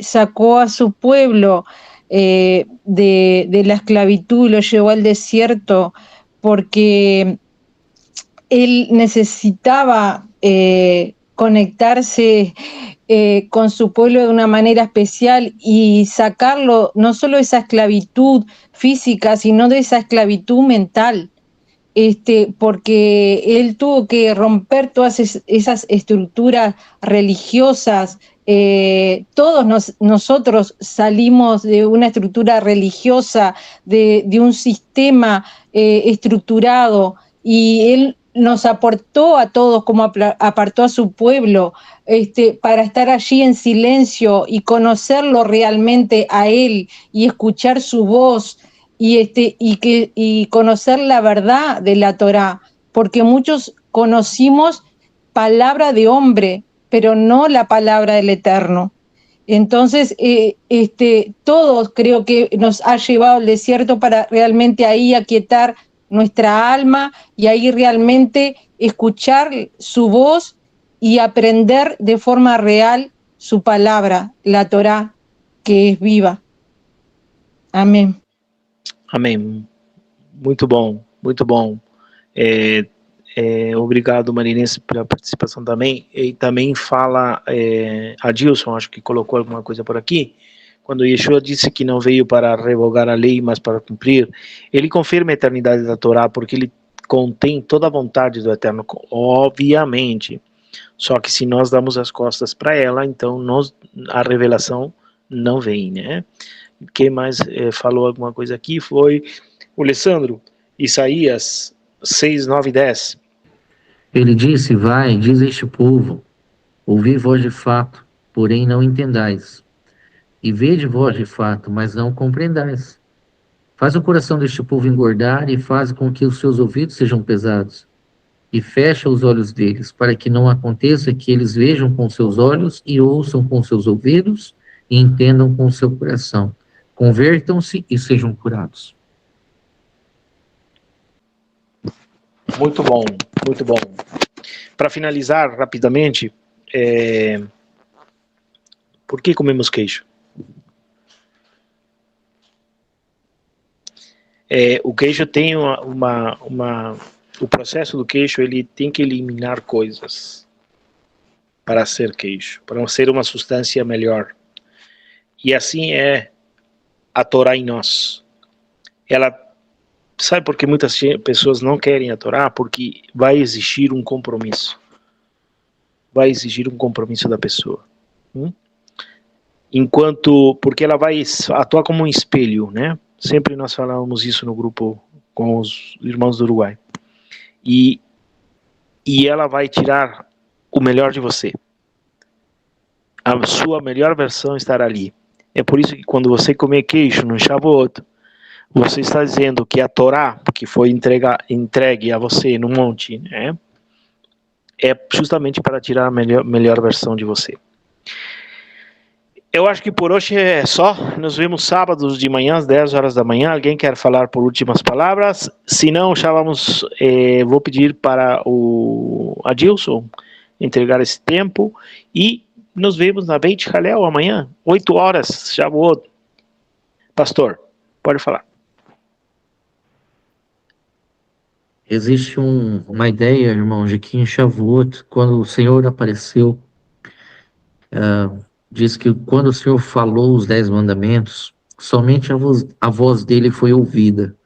sacó a su pueblo de la esclavitud, lo llevó al desierto porque Él necesitaba conectarse con su pueblo de una manera especial y sacarlo no solo de esa esclavitud física, sino de esa esclavitud mental. Porque él tuvo que romper todas esas estructuras religiosas. Todos nosotros salimos de una estructura religiosa, de un sistema estructurado, y él nos aportó a todos como apartó a su pueblo, para estar allí en silencio y conocerlo realmente a él y escuchar su voz y conocer la verdad de la Torá, porque muchos conocimos palabra de hombre, pero no la palabra del Eterno. Entonces, todos creo que nos ha llevado al desierto para realmente ahí aquietar nuestra alma y ahí realmente escuchar su voz y aprender de forma real su palabra, la Torá, que es viva. Amén. Amém. Muito bom, muito bom. Obrigado, Marinense, pela participação também. E também fala Adilson, acho que colocou alguma coisa por aqui. Quando Yeshua disse que não veio para revogar a lei, mas para cumprir, ele confirma a eternidade da Torá, porque ele contém toda a vontade do Eterno, obviamente. Só que se nós damos as costas para ela, então a revelação não vem, né? Quem mais falou alguma coisa aqui foi o Alessandro, Isaías 6, 9 e 10. Ele disse: vai, diz a este povo, ouvi voz de fato, porém não entendais. E vede voz de fato, mas não compreendais. Faz o coração deste povo engordar e faz com que os seus ouvidos sejam pesados. E fecha os olhos deles, para que não aconteça que eles vejam com seus olhos e ouçam com seus ouvidos e entendam com seu coração. Convertam-se e sejam curados. Muito bom, muito bom. Para finalizar rapidamente, por que comemos queijo? O queijo tem o processo do queijo, ele tem que eliminar coisas para ser queijo, para ser uma substância melhor. E assim é a Torá em nós. Sabe por que muitas pessoas não querem a Torá? Porque vai exigir um compromisso. Vai exigir um compromisso da pessoa. Porque ela vai atuar como um espelho, né? Sempre nós falávamos isso no grupo com os irmãos do Uruguai. e ela vai tirar o melhor de você. A sua melhor versão estará ali. É por isso que quando você comer queijo no Shavuot, você está dizendo que a Torá, que foi entregue a você no monte, né, é justamente para tirar a melhor versão de você. Eu acho que por hoje é só. Nos vemos sábados de manhã, às 10 horas da manhã. Alguém quer falar por últimas palavras? Se não, já vamos... vou pedir para o Adilson entregar esse tempo. E nos vemos na Beit Hallel amanhã, 8 horas. Shavuot. Pastor, pode falar. Existe uma ideia, irmão, de que em Shavuot, quando o Senhor apareceu, diz que quando o Senhor falou os 10 mandamentos, somente a voz dele foi ouvida.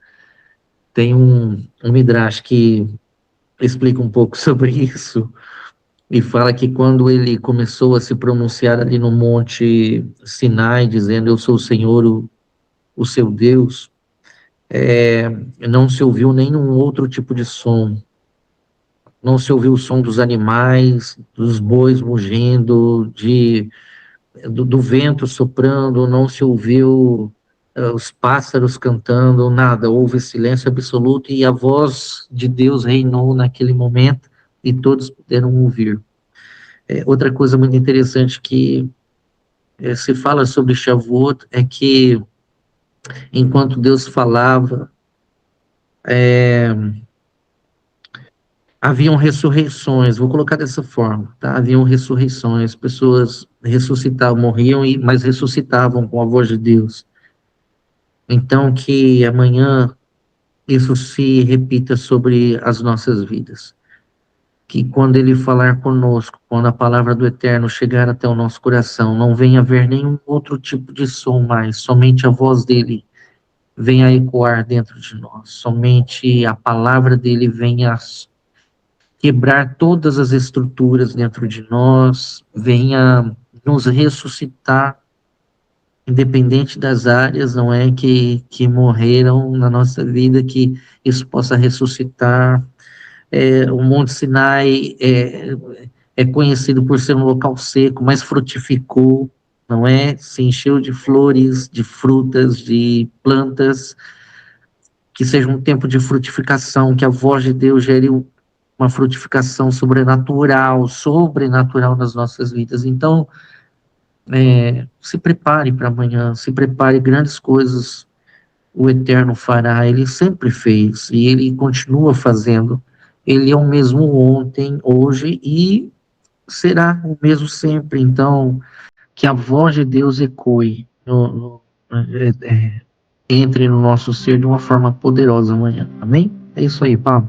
Tem um Midrash que explica um pouco sobre isso, e fala que quando ele começou a se pronunciar ali no Monte Sinai, dizendo, eu sou o Senhor, o seu Deus, não se ouviu nenhum outro tipo de som. Não se ouviu o som dos animais, dos bois mugindo, do vento soprando, não se ouviu os pássaros cantando, nada. Houve silêncio absoluto e a voz de Deus reinou naquele momento e todos puderam ouvir. Outra coisa muito interessante que se fala sobre Shavuot é que enquanto Deus falava, haviam ressurreições, vou colocar dessa forma, tá? Haviam ressurreições, pessoas ressuscitavam, morriam, mas ressuscitavam com a voz de Deus. Então, que amanhã isso se repita sobre as nossas vidas. Que quando Ele falar conosco, quando a palavra do Eterno chegar até o nosso coração, não venha haver nenhum outro tipo de som mais, somente a voz dEle venha ecoar dentro de nós, somente a palavra dEle venha quebrar todas as estruturas dentro de nós, venha nos ressuscitar, independente das áreas, não é, que morreram na nossa vida, que isso possa ressuscitar. O Monte Sinai é conhecido por ser um local seco, mas frutificou, não é? Se encheu de flores, de frutas, de plantas, que seja um tempo de frutificação, que a voz de Deus gere uma frutificação sobrenatural nas nossas vidas. Então, se prepare para amanhã, se prepare, grandes coisas o Eterno fará, Ele sempre fez, e Ele continua fazendo. Ele é o mesmo ontem, hoje, e será o mesmo sempre. Então, que a voz de Deus ecoe, entre no nosso ser de uma forma poderosa amanhã. Amém? É isso aí, Pablo.